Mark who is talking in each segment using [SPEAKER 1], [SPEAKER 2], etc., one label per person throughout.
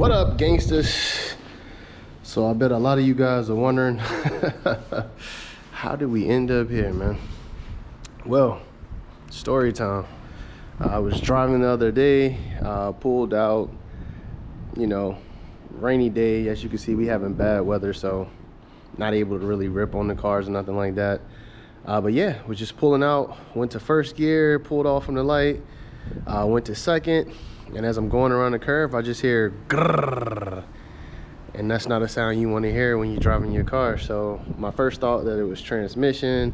[SPEAKER 1] What up, gangsters? So I bet a lot of you guys are wondering how did we end up here, man? Well, story time. I was driving the other day, pulled out, you know, rainy day. As you can see, we having bad weather, so not able to really rip on the cars or nothing like that. But yeah, we're just pulling out, went to first gear, pulled off from the light, went to second, and as I'm going around the curve, I just hear grrr, and that's not a sound you want to hear when you're driving your car. So my first thought that it was transmission,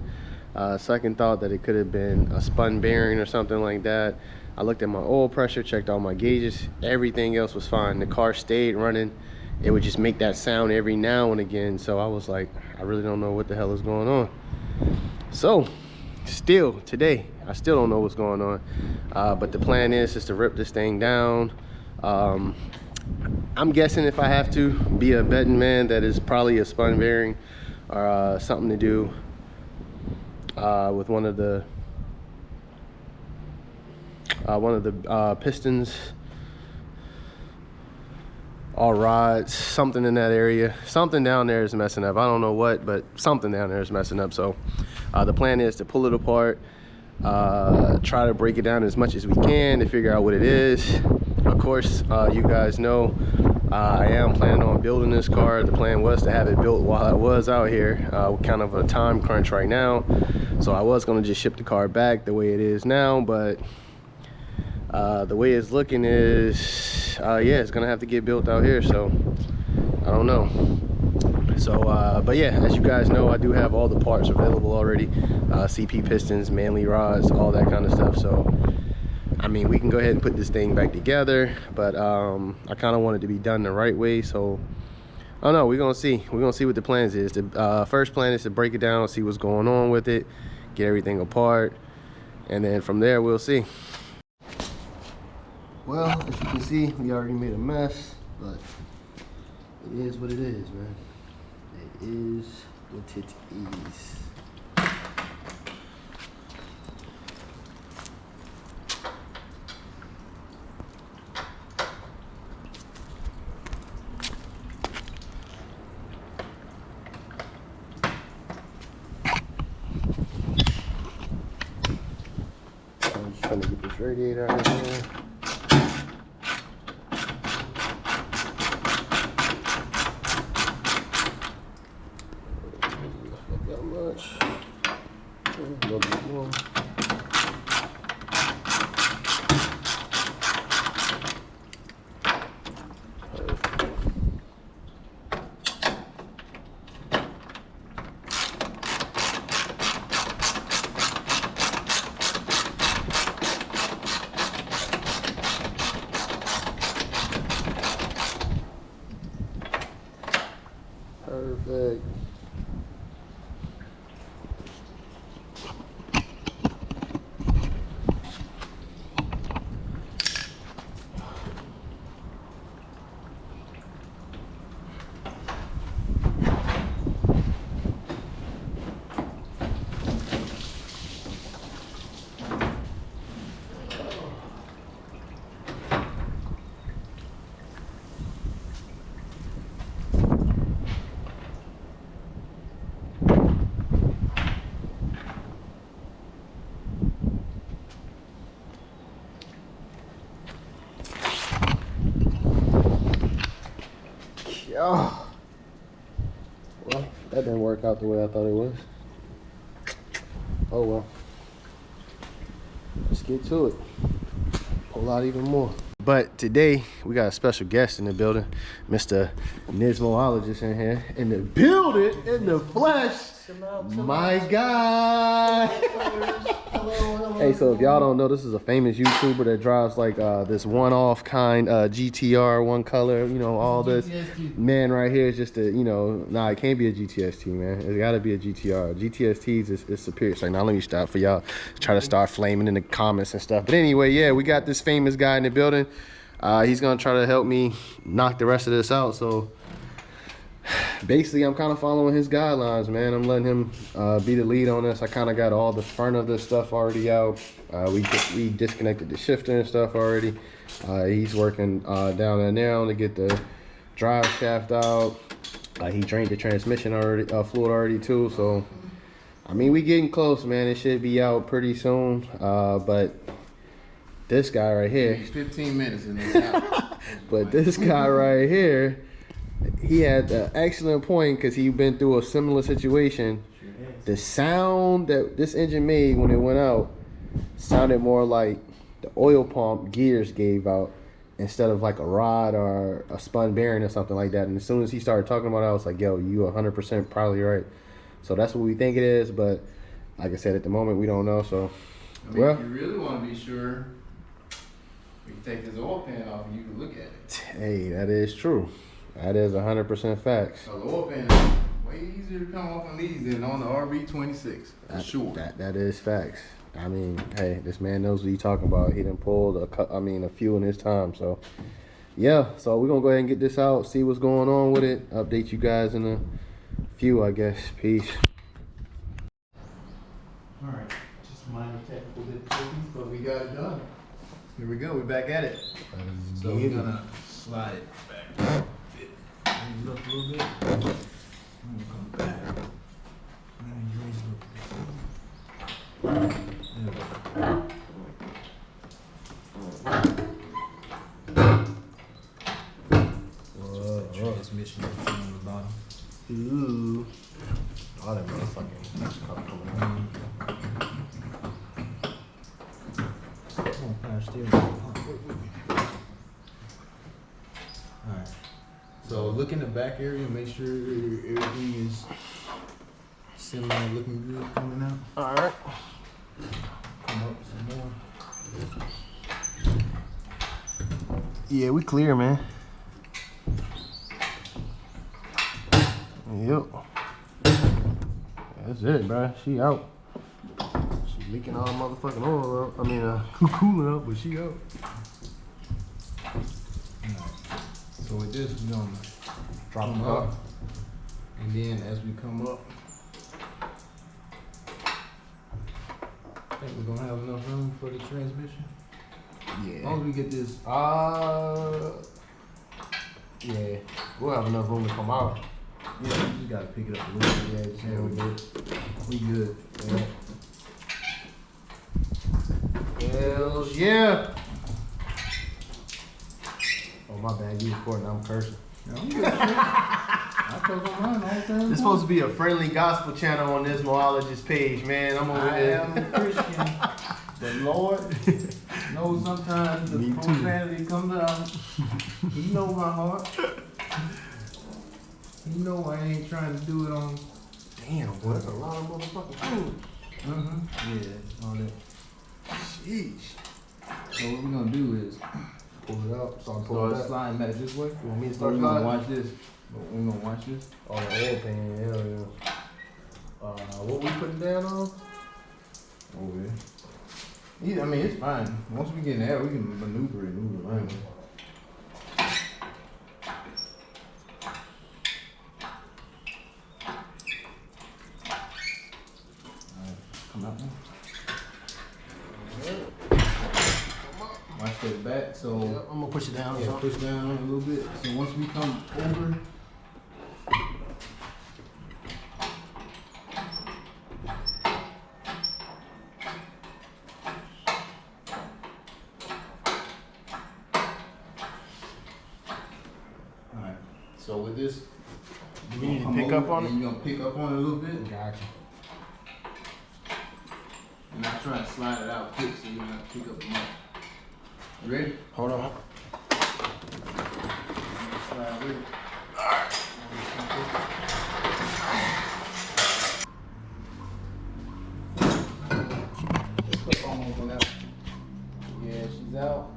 [SPEAKER 1] second thought that it could have been a spun bearing or something like that. I looked at my oil pressure, checked all my gauges, everything else was fine. The car stayed running. It would just make that sound every now and again. So I was like, I really don't know what the hell is going on. So still today, I still don't know what's going on, but the plan is just to rip this thing down. I'm guessing, if I have to be a betting man, that is probably a spun bearing or something to do with one of the pistons or rods, something in that area. Something down there is messing up. I don't know what, but something down there is messing up. So the plan is to pull it apart, try to break it down as much as we can to figure out what it is. Of course, you guys know I am planning on building this car. The plan was to have it built while I was out here. Kind of a time crunch right now, so I was going to just ship the car back the way it is now, but the way it's looking is yeah, it's gonna have to get built out here, so I don't know. So but yeah, as you guys know, I do have all the parts available already, CP pistons, manly rods, all that kind of stuff. So I mean, we can go ahead and put this thing back together, but I kind of want it to be done the right way. So I don't know, we're gonna see what the plans is. The first plan is to break it down, see what's going on with it, get everything apart, and then from there we'll see. Well, as you can see, we already made a mess, but it is what it is, man. It is what it is. I'm just trying to get this radiator out of here. Perfect. Oh, well, that didn't work out the way I thought it was. Oh well. Let's get to it. Pull out even more. But today we got a special guest in the building, Mr. Nismoologist in here. In the building, in the flesh. My guy. Hey, so if y'all don't know, this is a famous YouTuber that drives like this one-off kind GTR, one color, you know, all this. Man right here is just a, you know, nah, it can't be a GTST, man. It's gotta be a GTR. GTSTs is superior. So now let me stop for y'all try to start flaming in the comments and stuff. But anyway, yeah, we got this famous guy in the building. He's gonna try to help me knock the rest of this out. So basically, I'm kind of following his guidelines, man. I'm letting him be the lead on this. I kind of got all the front of the stuff already out. We disconnected the shifter and stuff already. He's working down there now to get the drive shaft out. He drained the transmission already, fluid already too. So, I mean, we getting close, man. It should be out pretty soon. But this guy right here,
[SPEAKER 2] 15 minutes and it's out.
[SPEAKER 1] but this guy right here, he had an excellent point because he been through a similar situation. The sound that this engine made when it went out sounded more like the oil pump gears gave out instead of like a rod or a spun bearing or something like that. And as soon as he started talking about it, I was like, yo, you 100% probably right. So that's what we think it is. But like I said, at the moment, we don't know. So,
[SPEAKER 2] I mean, if you really want to be sure, we can take this oil pan off and you can look at it.
[SPEAKER 1] Hey, that is true. That is 100% facts.
[SPEAKER 2] So the oil pan is way easier to come off on these than on the RB26, for sure.
[SPEAKER 1] That is facts. I mean, hey, this man knows what he's talking about. He done pulled a few in his time. So, yeah. So we're gonna go ahead and get this out, see what's going on with it. Update you guys in a few, I guess. Peace.
[SPEAKER 2] All right, just minor technical difficulties, but we got it done. Here we go. We're back at it. So we're gonna slide it back. Raise it up a little bit. I'm gonna come back. And raise it up a bit. There we go. Transmission on the bottom.
[SPEAKER 1] Ooh. Oh, that motherfucking cup coming out.
[SPEAKER 2] Come on, power steering. Alright. So look in the back area, make sure everything is semi looking good coming out.
[SPEAKER 1] Alright.
[SPEAKER 2] Come up some more.
[SPEAKER 1] Yeah, we clear, man. Yep. That's it, bro. She out. She leaking all motherfucking oil out. I mean, cooling out, but she out.
[SPEAKER 2] So with this, we're gonna drop them up, and then as we come up, I think we're gonna have enough room for the transmission.
[SPEAKER 1] Yeah.
[SPEAKER 2] As long as we get this,
[SPEAKER 1] yeah. We'll have enough room to come out.
[SPEAKER 2] yeah, we just gotta pick it up a little bit.
[SPEAKER 1] Yeah, just a little bit.
[SPEAKER 2] We good.
[SPEAKER 1] Yeah. Hells yeah. Oh, my bad. You recording. I'm cursing.
[SPEAKER 2] Yeah, I'm good. I talk on mine all the time.
[SPEAKER 1] This supposed to be a friendly gospel channel on this Nismoologist page, man. I'm over
[SPEAKER 2] I
[SPEAKER 1] there.
[SPEAKER 2] am a Christian. The Lord knows sometimes the profanity comes out. He knows my heart. He know I ain't trying to do it on.
[SPEAKER 1] Damn, boy, that's a lot of motherfucking food.
[SPEAKER 2] Yeah, all that.
[SPEAKER 1] Sheesh.
[SPEAKER 2] So what we're gonna do is
[SPEAKER 1] Pull it up. Start pulling
[SPEAKER 2] start
[SPEAKER 1] it up.
[SPEAKER 2] sliding back this way.
[SPEAKER 1] You want me to
[SPEAKER 2] So
[SPEAKER 1] start
[SPEAKER 2] we're gonna
[SPEAKER 1] sliding?
[SPEAKER 2] watch this. We're gonna watch this.
[SPEAKER 1] Oh, the oil pan, hell yeah. What we putting down on?
[SPEAKER 2] Over here. Yeah, I mean it's fine. Once we get in there, we can maneuver it, move it around. Come out now. Watch that back. So
[SPEAKER 1] Yep, I'm gonna push it down.
[SPEAKER 2] yeah, push down on it a little bit. So once we come over, alright. So with this,
[SPEAKER 1] Do we need to pick up on it?
[SPEAKER 2] You're gonna pick up on it a little bit.
[SPEAKER 1] Gotcha.
[SPEAKER 2] And I'm trying to slide it out quick so you don't have to pick up the much. You ready?
[SPEAKER 1] Hold on.
[SPEAKER 2] Slide with it. Let's clip almost on that. Yeah, she's out.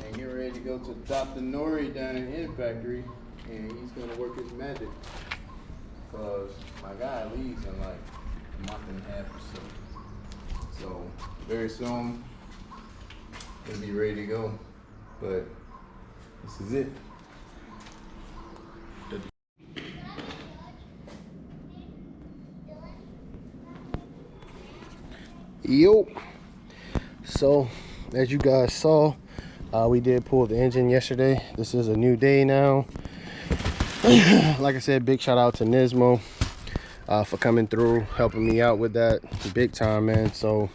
[SPEAKER 2] And get ready to go to Dr. Nori down in N Factory, and he's gonna work his magic. Cause my guy leaves in like a month and a half or so. So very soon it'll be ready to go. But this is it.
[SPEAKER 1] Yo. So, as you guys saw, we did pull the engine yesterday. This is a new day now. Like I said, big shout out to Nismo for coming through, helping me out with that big time, man. So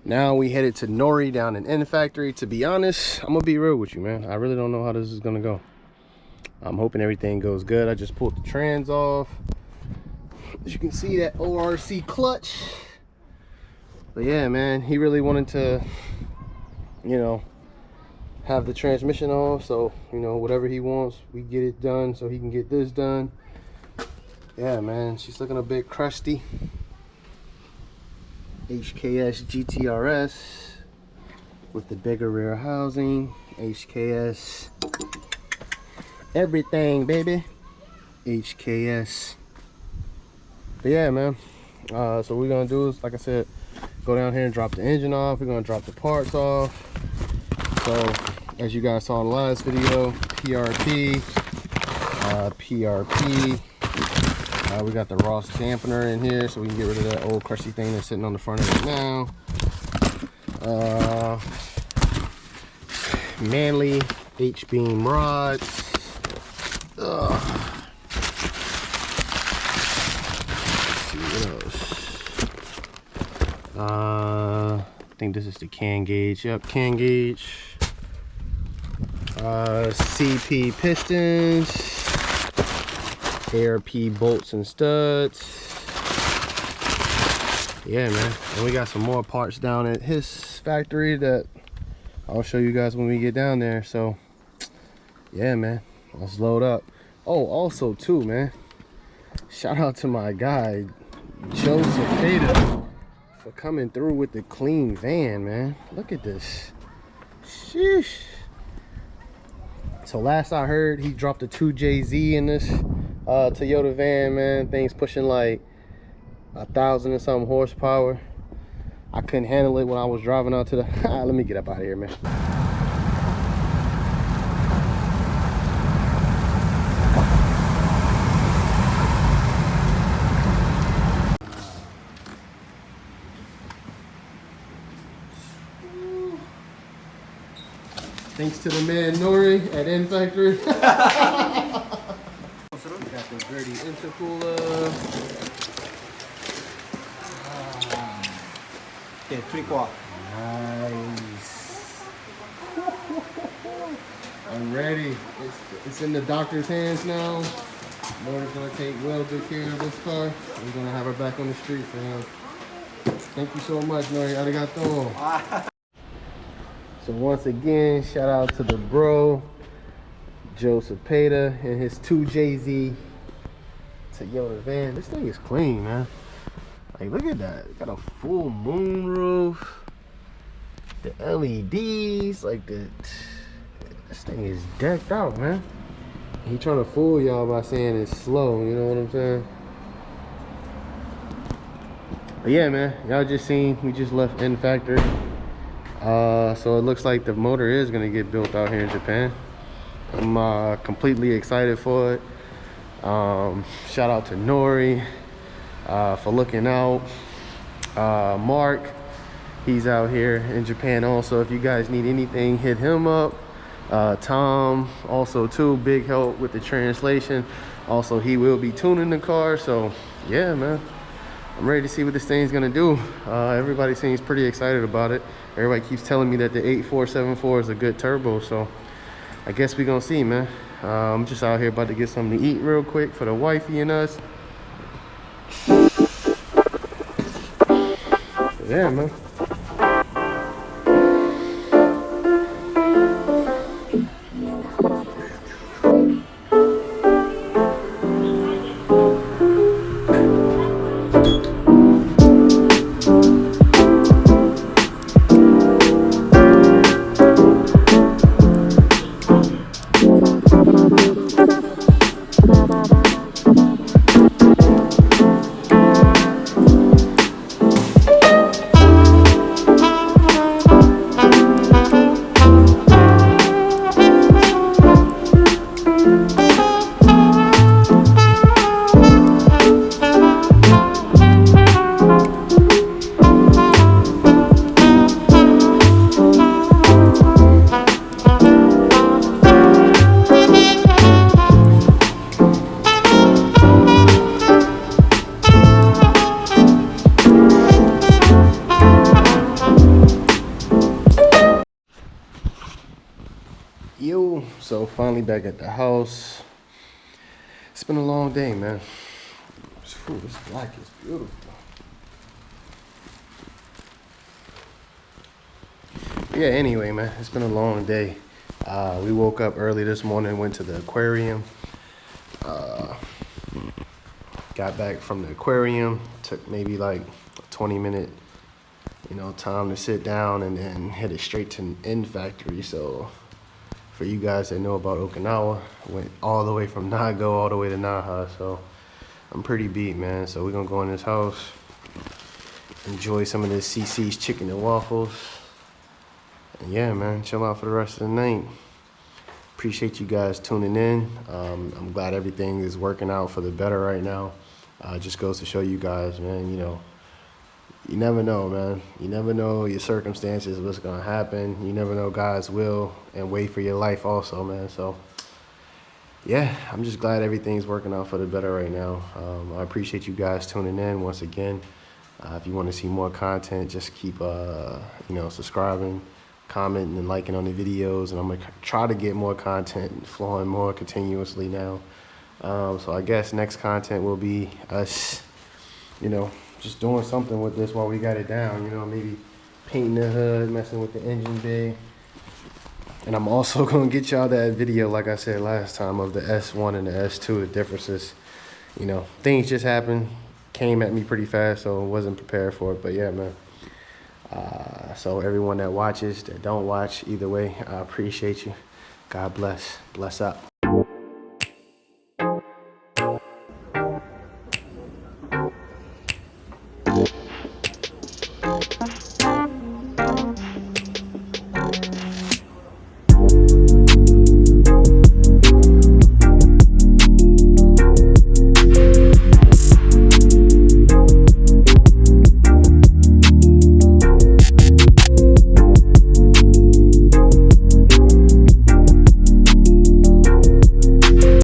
[SPEAKER 1] now we headed to Nori down in N Factory. To be honest, I'm gonna be real with you, man. I really don't know how this is gonna go. I'm hoping everything goes good. I just pulled the trans off. As you can see, that ORC clutch. But yeah, man, he really wanted to, you know, have the transmission on. So, you know, whatever he wants, we get it done so he can get this done. Yeah, man, she's looking a bit crusty. HKS GTRS with the bigger rear housing. HKS everything, baby. HKS. But yeah, man, so what we're gonna do is, like I said, go down here and drop the engine off. We're gonna drop the parts off. So as you guys saw in the last video, PRP, we got the Ross dampener in here so we can get rid of that old crusty thing that's sitting on the front of it now. Manly H-beam rods. I think this is the can gauge. Yep, can gauge. CP pistons, ARP bolts and studs. Yeah, man. And we got some more parts down at his factory that I'll show you guys when we get down there. So yeah, man, let's load up. Oh, also too, man, shout out to my guy Joe Cepeda for coming through with the clean van, man. Look at this. Sheesh. So last I heard, he dropped a 2JZ in this Toyota van, man. Thing's pushing like 1,000 and something horsepower. I couldn't handle it when I was driving out to the let me get up out of here, man. Thanks to the man Nori at N Factory. Got the dirty intercooler.
[SPEAKER 3] Okay, 3/4.
[SPEAKER 1] Nice. I'm ready. It's in the doctor's hands now. Nori's gonna take well good care of this car. We're gonna have her back on the street for him. Thank you so much, Nori. Arigato. So once again, shout out to the bro, Joe Cepeda, and his 2JZ Toyota van. This thing is clean, man. Like, look at that. It got a full moon roof. The LEDs, like this thing is decked out, man. He trying to fool y'all by saying it's slow, you know what I'm saying? But yeah, man, y'all just seen, we just left N Factory. So it looks like the motor is gonna get built out here in Japan. I'm completely excited for it. Shout out to Nori for looking out. Mark, he's out here in Japan also. If you guys need anything, hit him up. Tom also too, big help with the translation. Also, he will be tuning the car. So yeah, man, I'm ready to see what this thing's gonna do. Everybody seems pretty excited about it. Everybody keeps telling me that the 8474 is a good turbo, so I guess we gonna see, man. I'm just out here about to get something to eat real quick for the wifey and us. Yeah, man. So finally back at the house. It's been a long day, man. Ooh, this black is beautiful. Yeah, anyway, man, it's been a long day. We woke up early this morning, went to the aquarium. Got back from the aquarium, took maybe like a 20-minute, time to sit down, and then headed straight to N Factory. So for you guys that know about Okinawa, went all the way from Nago all the way to Naha. So I'm pretty beat, man. So we're gonna go in this house, enjoy some of this CC's chicken and waffles. And yeah, man, chill out for the rest of the night. Appreciate you guys tuning in. I'm glad everything is working out for the better right now. Just goes to show you guys, man, you never know, man. You never know your circumstances, what's gonna happen. You never know God's will and way for your life also, man. So yeah, I'm just glad everything's working out for the better right now. I appreciate you guys tuning in once again. If you want to see more content, just keep, subscribing, commenting, and liking on the videos. And I'm going to try to get more content flowing more continuously now. So I guess next content will be us, just doing something with this while we got it down. Maybe painting the hood, messing with the engine bay. And I'm also going to get y'all that video, like I said last time, of the S1 and the S2, the differences. Things just happened, came at me pretty fast, so I wasn't prepared for it. But yeah, man. So everyone that watches, that don't watch, either way, I appreciate you. God bless. Bless up.